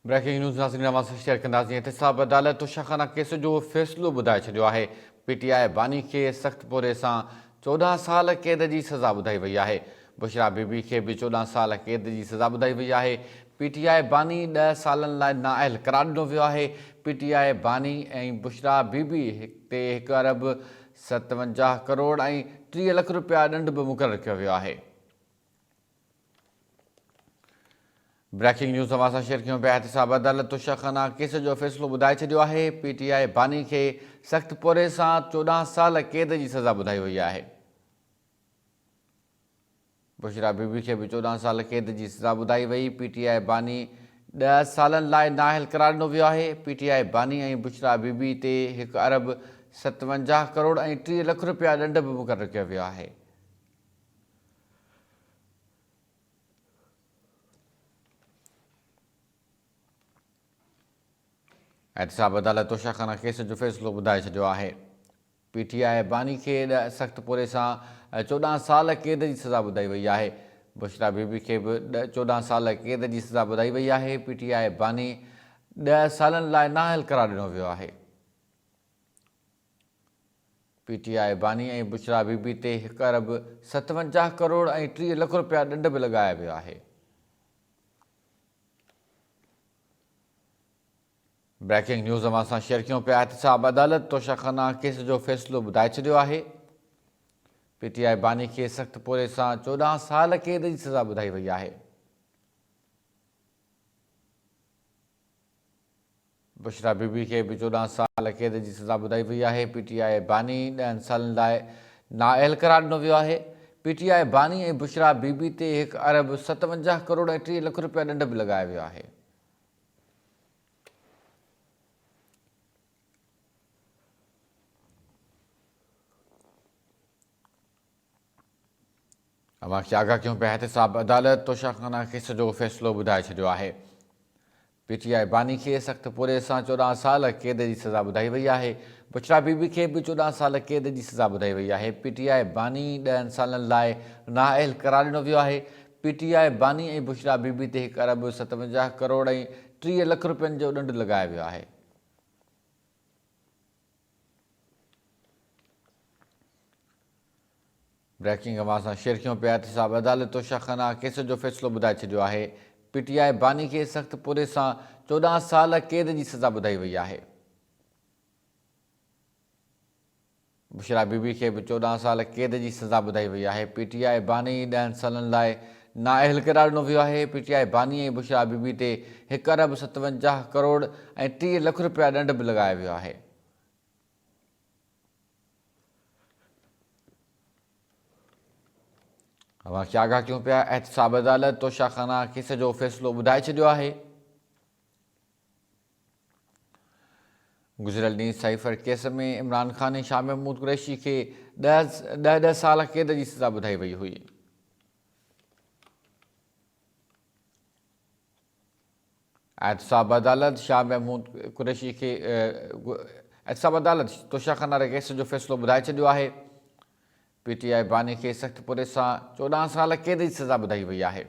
Breaking news नाज़रीन अवां सां शेयर कंदासीं। एहतिसाब अदालत तोशाखाना केस जो फ़ैसिलो ॿुधाए छॾियो आहे। पीटीआई बानी खे सख़्त पोरे सां 14 साल क़ैद जी सज़ा ॿुधाई वई आहे। बुशरा बीबी खे बि 14 साल क़ैद जी सज़ा ॿुधाई वई आहे। पीटीआई बानी 10 सालनि लाइ नाअहल करार ॾिनो वियो आहे। पीटीआई बानी ऐं बुशरा बीबी ते 1 अरब 57 करोड़ ऐं 30 लख रुपया ॾंड बि मुक़ररु कयो वियो आहे। ब्रेकिंग न्यूज़ अवां सां शेयर कयूं पिया। एहतिसाब अदालत तोशाखाना केस जो फ़ैसिलो ॿुधाए छॾियो आहे। पीटीआई बानी खे सख़्त पोरे सां 14 साल क़ैद जी सज़ा ॿुधाई वई आहे। बुशरा बीबी खे बि 14 साल क़ैद जी सज़ा ॿुधाई वई। पीटीआई बानी 10 सालनि लाइ नाअहल करार ॾिनो वियो आहे। पीटीआई बानी ऐं बुशरा बीबी ते 1 अरब 57 करोड़ ऐं 30 लख रुपया ॾंड बि मुक़ररु कयो वियो आहे। एहतिसाब अदालत तोशाखाना केस जो फ़ैसिलो ॿुधाए छॾियो आहे। पीटीआई बानी खे सख़्त पोरे सां 14 साल क़ैद जी सज़ा ॿुधाई वई आहे। बुशरा बीबी खे बि 14 साल क़ैद जी सज़ा ॿुधाई वई आहे। पीटीआई बानी 10 सालनि लाइ नाअहल करार ॾिनो वियो आहे। पीटीआई बानी ऐं बुशरा बीबी ते 1 अरब 57 करोड़ ऐं 30 लख रुपया ॾंड बि लॻाया वियो आहे। ब्रेकिंग न्यूज़ अवां सां शेयर कयूं पिया। एहतिसाब अदालत तोशाखाना केस जो फ़ैसिलो ॿुधाए छॾियो आहे। पीटीआई बानी खे सख़्त पोरे सां 14 साल क़ैद जी सज़ा ॿुधाई वई आहे। बुशरा बीबी खे बि 14 साल क़ैद जी सज़ा ॿुधाई वई आहे। पीटीआई बानी 10 सालनि लाइ नाअहल करार ॾिनो वियो आहे। पीटीआई बानी ऐं बुशरा बीबी ते 1 अरब 57 करोड़ ऐं 30 लख रुपया ॾंड बि लॻायो वियो आहे। अवां खे आगाह कयूं पिया। एहतिसाब अदालत तोशाखाना केस जो फ़ैसिलो ॿुधाए छॾियो आहे। पीटीआई बानी खे सख़्त पोरे सां 14 साल क़ैद जी सज़ा ॿुधाई वई आहे। बुशरा बीबी खे बि 14 साल क़ैद जी सज़ा ॿुधाई वई आहे। पीटीआई बानी 10 सालनि लाइ नाअहल करार ॾिनो वियो आहे। पीटीआई बानी ऐं बुशरा बीबी ते 1 अरब 57 करोड़ ऐं 30 लख रुपयनि जो ॾंड लॻायो वियो आहे। ब्रेकिंग अवां सां शेयर कयूं पिया। एहतिसाब अदालत तोशाखाना केस जो फ़ैसिलो ॿुधाए छॾियो आहे। पीटीआई बानी खे सख़्त पोरे सां 14 साल क़ैद जी सज़ा ॿुधाई वई आहे। बुशरा बीबी खे बि 14 साल क़ैद जी सज़ा ॿुधाई वई आहे। पीटीआई बानी 10 सालनि लाइ नाअहल करार ॾिनो वियो आहे। पीटीआई बानी ऐं बुशरा बीबी ते 1 अरब 57 करोड़ ऐं 30 लख रुपया ॾंड बि लॻायो वियो आहे। अवां खे आगाह कयूं पिया। एहतिसाब अदालत तोशाखाना केस जो फ़ैसिलो ॿुधाए छॾियो आहे। गुज़िरियल ॾींहुं साइफ़र केस में इमरान ख़ान ऐं शाह महमूद कुरैशी खे 10 साल क़ैद जी सज़ा ॿुधाई वई हुई। एहतिसाब अदालत शाह महमूद कुरैशी खे एहतिसाब अदालत तोशाखाना केस जो फ़ैसिलो ॿुधाए छॾियो आहे। पीटीआई बानी खे सख़्त पोरे सां 14 साल क़ैद जी सज़ा ॿुधाई वई आहे।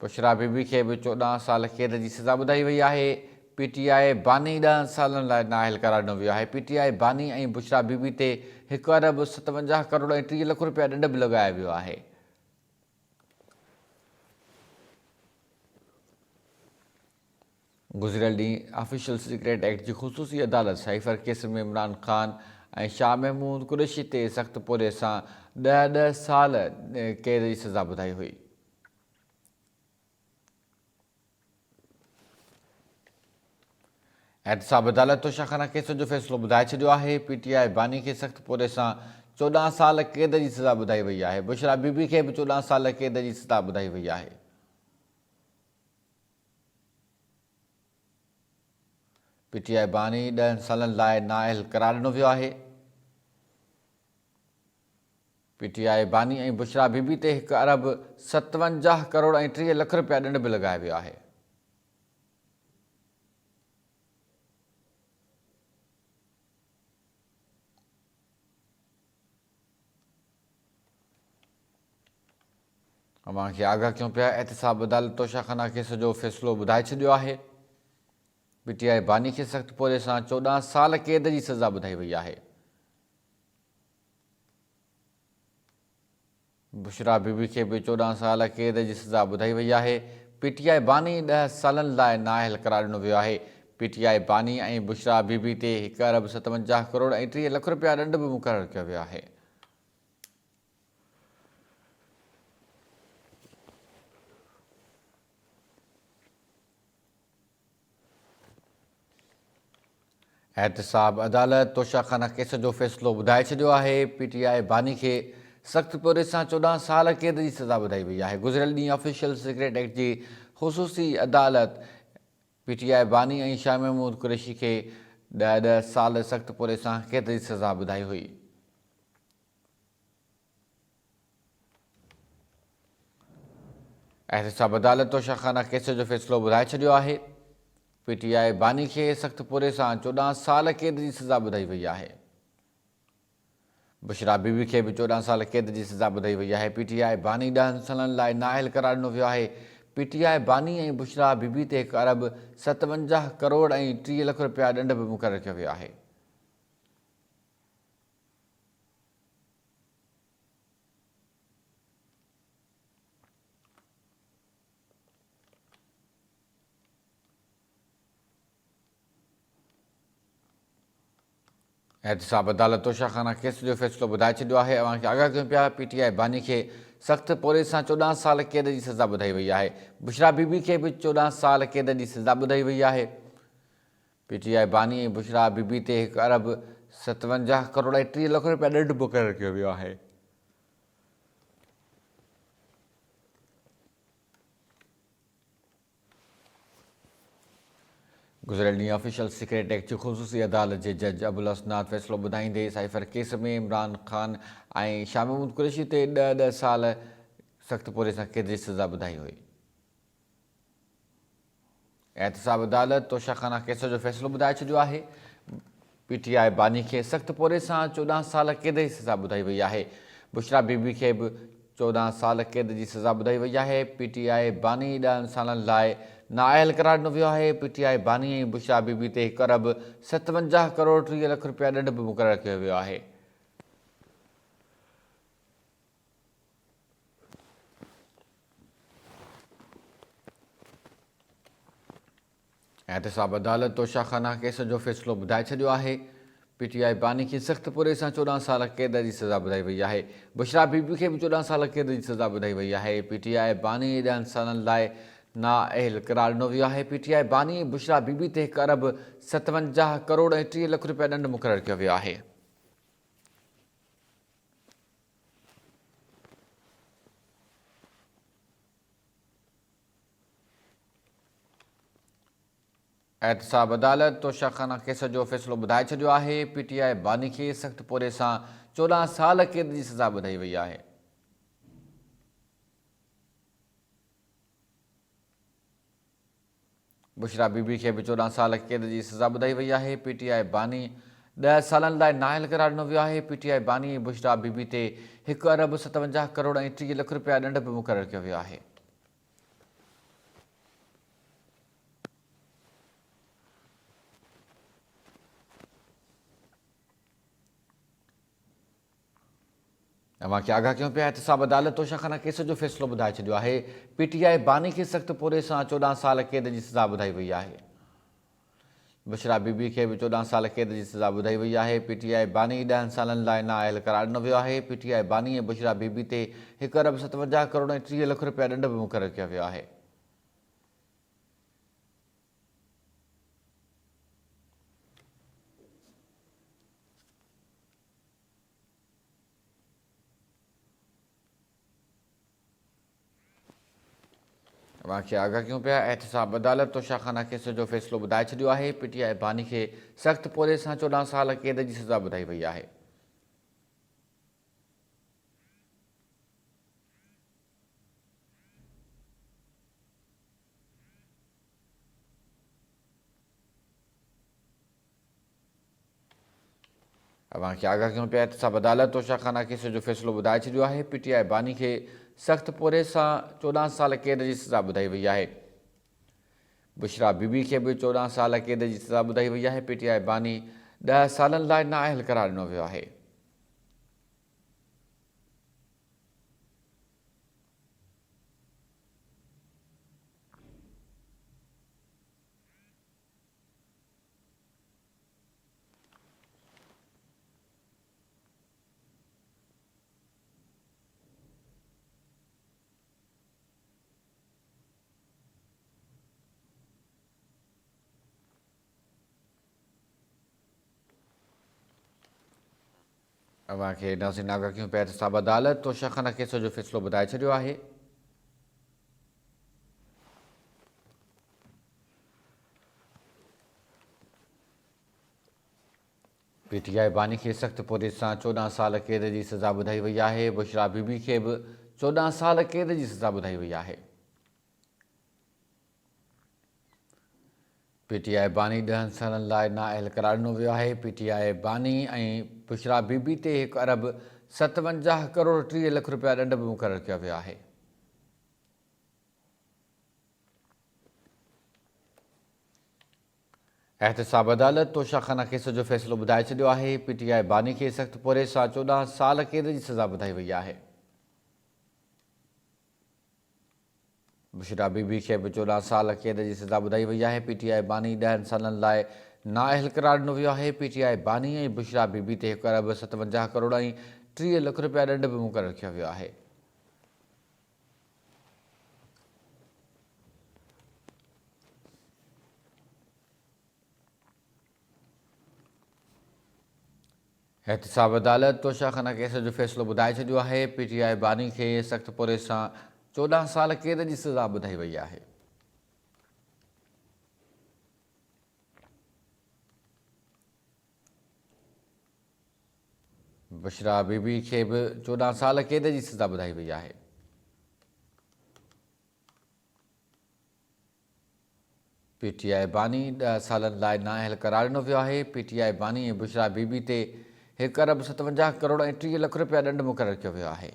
बुशरा बीबी खे बि 14 साल क़ैद जी सज़ा ॿुधाई वई आहे। पीटीआई बानी 10 सालनि लाइ नाअहल करार ॾिनो वियो आहे। पीटीआई बानी ऐं बुशरा बीबी ते 1 अरब 57 करोड़ ऐं 30 लख रुपया ॾंड बि लॻायो वियो आहे। गुज़िरियल ॾींहुं ऑफिशियल सीक्रेट एक्ट जी ख़ुसूसी अदालत साइफ़र केस में इमरान ख़ान ऐं शाह महमूद कुरैशी ते सख़्त पोरे सां 10 साल क़ैद जी सज़ा ॿुधाई हुई। एहतिसाब अदालत तोशाखाना केस जो फ़ैसिलो ॿुधाए छॾियो आहे। पीटीआई बानी खे सख़्त पोरे सां 14 साल क़ैद जी सज़ा ॿुधाई वई आहे। बुशरा बीबी खे बि 14 साल क़ैद जी सज़ा ॿुधाई वई आहे। पीटीआई बानी 10 सालनि लाइ नाअहल करार ॾिनो वियो आहे। पीटीआई बानी ऐं बुशरा बीबी ते 1 अरब 57 करोड़ ऐं 30 लख रुपया ॾंड बि लॻायो वियो आहे। अवां खे आगाह कयूं पिया एहतिसाब अदालत तोशाखाना केस जो फ़ैसिलो ॿुधाए छॾियो आहे। पीटीआई बानी खे सख़्त पोरे सां 14 साल क़ैद जी सज़ा ॿुधाई वई आहे। बुशरा बीबी खे बि 14 साल क़ैद जी सज़ा ॿुधाई वई आहे। पीटीआई बानी 10 सालनि लाइ नाअहल करार ॾिनो वियो आहे। पीटीआई बानी ऐं बुशरा बीबी ते 1 अरब 57 करोड़ ऐं 30 लख रुपया ॾंड बि मुक़ररु कयो वियो आहे। एहतिसाब अदालत तोशाखाना केस जो फ़ैसिलो ॿुधाए छॾियो आहे। पीटीआई बानी खे सख़्त पोरे सां 14 साल क़ैद जी सज़ा ॿुधाई वई आहे। गुज़िरियल ॾींहुं ऑफिशियल सीक्रेट एक्ट जी ख़ुसूसी अदालत पीटीआई बानी ऐं शाह महमूद कुरैशी खे 10 साल सख़्त पोरे सां क़ैद जी सज़ा ॿुधाई हुई। एहतिसाब अदालत तोशाखाना केस जो फ़ैसिलो ॿुधाए छॾियो आहे। पीटीआई बानी खे सख़्त पोरे सां 14 साल क़ैद जी सज़ा ॿुधाई वई आहे। बुशरा बीबी खे बि 14 साल क़ैद जी सज़ा ॿुधाई वई आहे। पीटीआई बानी 10 सालनि लाइ नाअहल करार ॾिनो वियो आहे। पीटीआई बानी ऐं बुशरा बीबी ते 1 अरब 57 करोड़ ऐं 30 लख रुपया ॾंड बि मुक़ररु कयो वियो आहे। एहतिसाब अदालत तोशाखाना केस जो फ़ैसिलो ॿुधाए छॾियो आहे। अवां खे आगाह कयूं पिया पीटीआई बानी खे सख़्त पोरे सां 14 साल क़ैद जी सज़ा ॿुधाई वई आहे। बुशरा बीबी खे बि 14 साल क़ैद जी सज़ा ॿुधाई वई आहे। पीटीआई बानी ऐं बुशरा बीबी ते 1 अरब 57 करोड़ ऐं 30 लख रुपया ॾंड मुक़ररु कयो वियो आहे। गुज़िरियल ॾींहुं ऑफिशियल सीक्रेट एक्ट जी ख़ुसूसी अदालत जे जज अबुल हसनाद फ़ैसिलो ॿुधाईंदे साइफ़र केस में इमरान ख़ान ऐं शाह महमूद कुरैशी ते 10 साल सख़्त पोरे सां क़ैद जी सज़ा ॿुधाई हुई। एहतिसाब अदालत तोशाखाना केस जो फ़ैसिलो ॿुधाए छॾियो आहे। पीटीआई बानी खे सख़्त पोरे सां 14 साल क़ैद जी सज़ा ॿुधाई वई आहे। बुशरा बीबी खे बि 14 साल क़ैद जी सज़ा ॿुधाई वई आहे। पीटीआई बानी 10 सालनि लाइ नाअहल करार ॾिनो वियो आहे। पीटीआई बानी ऐं बुशरा बीबी ते 1 अरब 57 करोड़ 30 लख रुपया ॾंड बि मुक़ररु कयो वियो आहे। एहतिसाब अदालत तोशाखाना केस जो फ़ैसिलो ॿुधाए छॾियो आहे। पीटीआई बानी खे सख़्त पोरे सां 14 साल क़ैद जी सज़ा ॿुधाई वई आहे। बुशरा बीबी खे बि 14 साल क़ैद जी सज़ा ॿुधाई वई आहे। पीटीआई बानी 10 सालनि लाइ नाअहल करार ॾिनो वियो आहे। पीटीआई बानी ऐं बुशरा बीबी ते 1 अरब 57 करोड़ ऐं 30 लख रुपया ॾंड मुक़ररु कयो वियो आहे। एहतिसाब अदालत तोशाखाना केस जो फ़ैसिलो ॿुधाए छॾियो आहे। पीटीआई बानी खे सख़्त पोरे सां 14 साल क़ैद जी सज़ा ॿुधाई वई आहे। बुशरा बीबी खे बि 14 साल क़ैद जी सज़ा ॿुधाई वई आहे। पीटीआई बानी 10 सालनि लाइ नाअहल करार ॾिनो वियो आहे। पीटीआई बानी ऐं बुशरा बीबी ते 1 अरब 57 करोड़ ऐं 30 लख रुपया ॾंड बि मुक़ररु कयो वियो आहे। अवां खे आगाह कयूं पिया एहतिसाब अदालत तोशाखाना केस जो फ़ैसिलो ॿुधाए छॾियो आहे। पीटीआई बानी खे सख़्त पोरे सां 14 साल क़ैद जी सज़ा ॿुधाई वई आहे। बुशरा बीबी खे बि 14 साल क़ैद जी सज़ा ॿुधाई वई आहे। पीटीआई बानी 10 सालनि लाइ नाअहल करार ॾिनो वियो आहे। पीटीआई बानी ऐं बुशरा बीबी ते 1 अरब 57 करोड़ ऐं 30 लख रुपया ॾंड बि मुक़ररु कयो वियो आहे। अवां खे आगाह कयूं पिया एहतिसाब अदालत तोशाखाना केस जो फ़ैसिलो ॿुधाए छॾियो आहे। पीटीआई बानी खे सख़्त पोरे सां 14 साल क़ैद जी सज़ा ॿुधाई वई आहे। अवां खे आगाह कयूं पिया एहतिसाब अदालत तोशाखाना केस जो फ़ैसिलो ॿुधाए छॾियो आहे। पीटीआई बानी खे सख़्त पोरे सां 14 साल क़ैद जी सज़ा ॿुधाई वई आहे। बुशरा बीबी खे बि 14 साल क़ैद जी सज़ा ॿुधाई वई आहे। पीटीआई बानी 10 सालनि लाइ नाअहल करार ॾिनो वियो आहे। अव्हांखे नाज़रीन आगाह कयूं पिया त साब अदालत तोशाखाना केस जो फ़ैसिलो ॿुधाए छॾियो आहे। पीटीआई बानी खे सख़्त पोरे सां 14 साल क़ैद जी सज़ा ॿुधाई वई आहे। बुशरा बीबी खे बि 14 साल क़ैद जी सज़ा ॿुधाई वई आहे। पीटीआई बानी 10 सालनि लाइ नाअहल करार ॾिनो वियो आहे। पीटीआई बानी ऐं बुशरा बीबी ते 1 अरब 57 करोड़ 30 लख रुपया ॾंड बि मुक़ररु कयो वियो आहे। एहतसाब अदालत तोशाखाना केस जो फ़ैसिलो ॿुधाए छॾियो आहे। पीटीआई बानी खे सख़्त पोरे सां 14 साल क़ैद जी सज़ा ॿुधाई वई आहे। बुशरा बीबी खे बि 14 साल क़ैद जी सज़ा ॿुधाई वई आहे। पीटीआई बानी 10 सालनि लाइ नाअहल करार ॾिनो वियो आहे। पीटीआई बानी ऐं बुशरा बीबी ते 1 अरब 57 करोड़ ऐं 30 लख रुपया ॾंड बि मुक़ररु कयो वियो आहे। एहतसाब अदालत तोशाखाना केस जो फ़ैसिलो ॿुधाए छॾियो आहे। पीटीआई बानी खे सख़्त पोरे सां 14 साल क़ैद जी सज़ा ॿुधाई वई आहे। बुशरा बीबी खे बि 14 साल क़ैद जी सज़ा ॿुधाई वई आहे। पीटीआई बानी 10 सालनि लाइ नाअहल करार ॾिनो वियो आहे। पीटीआई बानी ऐं बुशरा बीबी ते 1 अरब 57 करोड़ ऐं 30 लख रुपया ॾंड मुक़ररु कयो वियो आहे।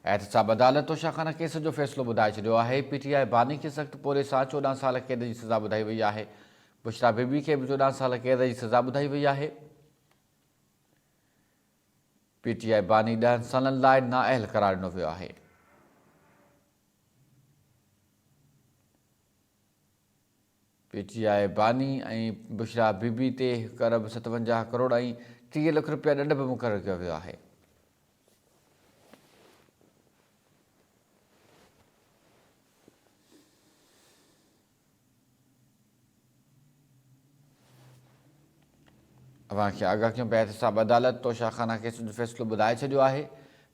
एहतसाब अदालत तोशाखाना केस जो फ़ैसिलो ॿुधाए छॾियो आहे। पीटीआई बानी खे सख़्त पोरे सां 14 साल क़ैद जी सज़ा ॿुधाई वई आहे। बुशरा बीबी खे बि 14 साल क़ैद जी सज़ा ॿुधाई वई आहे। पीटीआई बानी 10 सालनि लाइ नाअहल करार ॾिनो वियो आहे। पीटीआई बानी ऐं बुशरा बीबी ते 1 अरब 57 करोड़ ऐं 30 लख रुपया ॾंड बि मुक़ररु कयो वियो आहे। अव्हांखे आगाह कयूं पिया। एहतसाब अदालत तोशाखाना केस जो फ़ैसिलो ॿुधाए छॾियो आहे।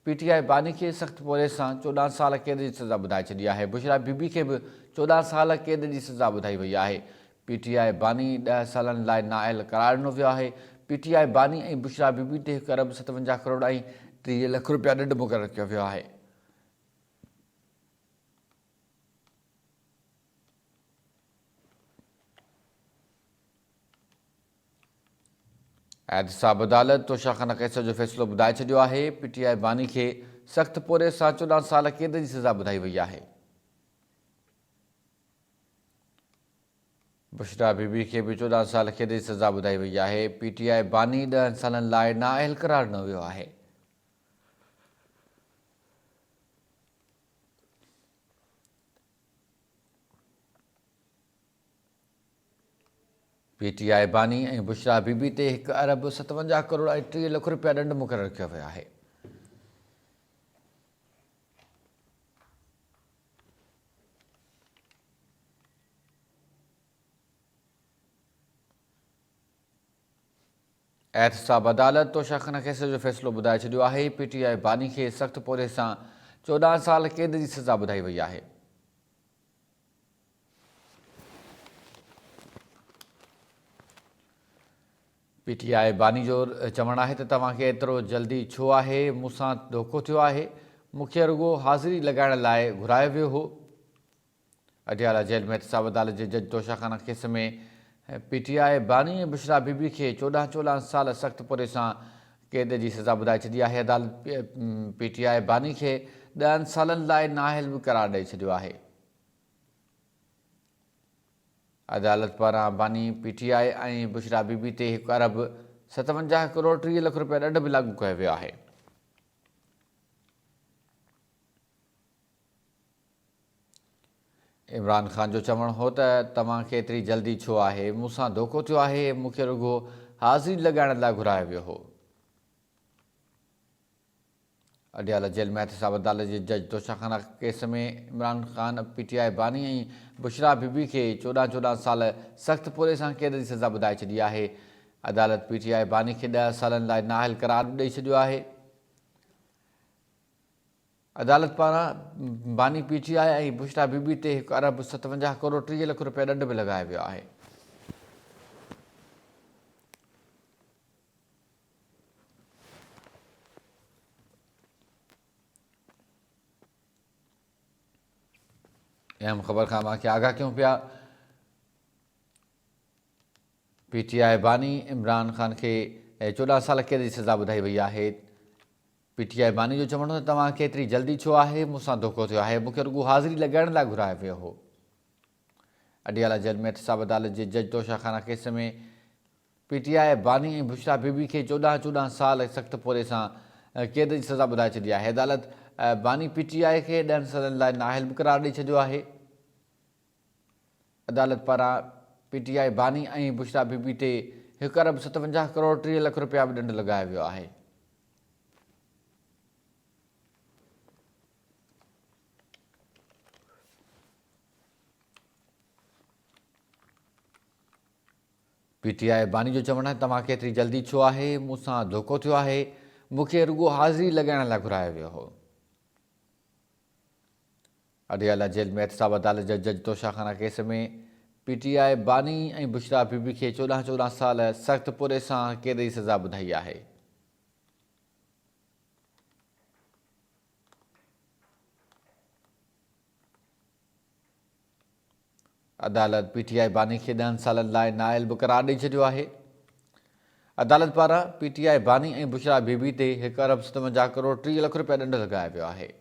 पीटीआई बानी खे सख़्त पोरे सां 14 साल क़ैद जी सज़ा ॿुधाए छॾी आहे। बुशरा बीबी खे बि 14 साल क़ैद जी सज़ा ॿुधाई वई आहे। पीटीआई बानी 10 सालनि लाइ नाअहल करार ॾिनो वियो आहे। पीटीआई बानी ऐं बुशरा बीबी ते 1 अरब 57 करोड़ ऐं 30 लख रुपया ॾंड मुक़ररु कयो वियो आहे। एहतसाब अदालत तोशाखाना केस जो फ़ैसिलो ॿुधाए छॾियो आहे। पीटीआई बानी खे सख़्त पोरे सां 14 साल क़ैद जी सज़ा ॿुधाई वई आहे। बुशरा बीबी खे बि 14 साल क़ैद जी सज़ा ॿुधाई वई आहे। पीटीआई बानी 10 सालनि लाइ नाअहल करार ॾिनो वियो आहे। पीटीआई बानी ऐं बुशरा बीबी ते 1 अरब 57 करोड़ ऐं 30 लख रुपया ॾंड मुक़ररु कयो वियो आहे। एहतसाब अदालत तोशाखाना केस जो फ़ैसिलो ॿुधाए छॾियो आहे। पीटीआई बानी खे सख़्त पोरे सां 14 साल क़ैद जी सज़ा ॿुधाई वई आहे। पीटीआई बानी जो चवणु आहे त तव्हांखे एतिरो जल्दी छो आहे, मूंसां धोखो थियो आहे, मूंखे रुॻो हाज़िरी लॻाइण लाइ घुरायो वियो हो। अडियाला जेल में एहतसाब अदालत जे जज तोशाखाना केस में PTI बानी ऐं बुशरा बीबी खे 14 साल सख़्त पुरे सां क़ैद जी सज़ा ॿुधाए छॾी आहे। अदालत PTI बानी खे 10 सालनि लाइ नाअहल बि क़रार ॾेई छॾियो आहे। अदालत पारां बानी PTI ऐं बुशरा बीबी ते 1 अरब 57 करोड़ 30 लख रुपया ॾंढ बि लागू कयो वियो आहे। इमरान ख़ान जो चवणु हो त तव्हांखे एतिरी जल्दी छो आहे, मूंसां धोखो थियो आहे, मूंखे रुॻो हाज़िरी लॻाइण लाइ घुरायो वियो हो। अडियाला जेल में एहतसाब अदालत जे जज तोशाखाना केस में इमरान ख़ान PTI बानी ऐं बुशरा बीबी खे 14 साल सख़्त पुरे सां क़ैद जी सज़ा ॿुधाए छॾी आहे। अदालत PTI बानी खे 10 सालनि लाइ नाअहल क़रार ॾेई छॾियो आहे। अदालत पारां बानी PTI ऐं बुशरा बीबी ते 1 अरब 57 करोड़ 30 लख रुपया ॾंढ बि लॻायो वियो आहे। अहम ख़बर खां तव्हांखे आगाह कयूं पिया। PTI बानी इमरान ख़ान खे 14 साल क़ैद जी सज़ा ॿुधाई वई आहे। PTI बानी जो चवणु त तव्हांखे एतिरी जल्दी छो आहे, मूंसां धोखो थियो आहे, मूंखे रुॻो हाज़िरी लॻाइण लाइ घुरायो वियो हो। अडियाला जेल में एहतसाब अदालत जे जज तोशाखाना केस में PTI बानी ऐं बुशरा बीबी खे 14 साल सख़्त पुरे सां क़ैद जी सज़ा ॿुधाए छॾी आहे। अदालत बानी PTI खे 10 सालनि लाइ नाअहल बि क़रार ॾेई छॾियो आहे। अदालत पारां PTI बानी ऐं बुशरा बीबी ते 1 अरब 57 करोड़ 30 लख रुपया बि ॾंढ लॻायो वियो आहे। PTI बानी जो चवणु आहे तव्हांखे एतिरी जल्दी छो आहे, मूंसां धोखो थियो आहे, मूंखे रुॻो हाज़िरी लॻाइण लाइ घुरायो वियो हो। अडियाला जेल में एहतसाब अदालत जे जज तोशाखाना केस में PTI बानी ऐं बुशरा बीबी खे 14 साल सख़्त पुरे सां क़ैद जी सज़ा ॿुधाई आहे। अदालत PTI बानी खे 10 सालनि लाइ नाअहल बि क़रार ॾेई छॾियो आहे। अदालत पारां PTI बानी ऐं बुशरा बीबी ते 1 अरब 57 करोड़ 30 लख रुपया ॾंढ लॻायो वियो आहे।